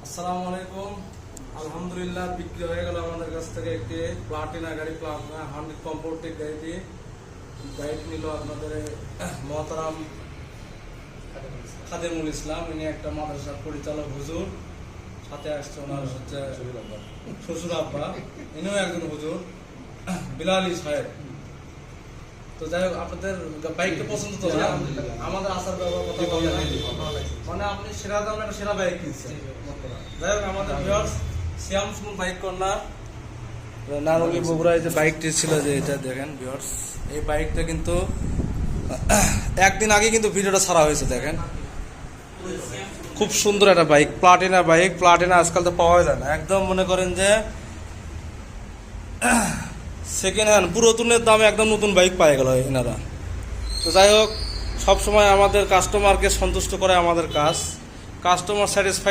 আসসালামু আলাইকুম। আলহামদুলিল্লাহ বিক্রি হয়ে গেল আমাদের কাছ থেকে একটি প্লাটিনা গাড়ি, প্লাটিনা 100 কম্পোর্টেড গাড়িটি। গাড়িটি নিল আপনাদের মহতারাম খাদেমুল ইসলাম, ইনি একটা মাদ্রাসার পরিচালক হুজুর, সাথে আসছে ওনার হচ্ছে শ্বশুর আব্বা, ইনিও একজন হুজুর, বিলালি সাহেব। তো যাই হোক, আপনাদের বাইকটা পছন্দ তো? আমাদের আসার ব্যবহার কথা বলেন, মানে আপনি সেরা দাম একটা সেরা বাইক কিনছেন। যাই হোক, আমাদের ভিউয়ার্স শ্যাম সুমন বাইক কর্নার নারুলি বগুড়ায় যে বাইকটি ছিল, যে এটা দেখেন ভিউয়ার্স, এই বাইকটা কিন্তু একদিন আগে কিন্তু ভিডিওটা ছাড়া হয়েছে। দেখেন খুব সুন্দর একটা বাইক, প্লাটিনা বাইক। প্লাটিনা আজকাল তো পাওয়া যায় না, একদম মনে করেন যে সেকেন্ড হ্যান্ড পুরাতনের দামে একদম নতুন বাইক পায়ে গেল এনারা। তো যাই হোক, সবসময় আমাদের কাস্টমারকে সন্তুষ্ট করে আমাদের কাজ, কাস্টমার স্যাটিসফাই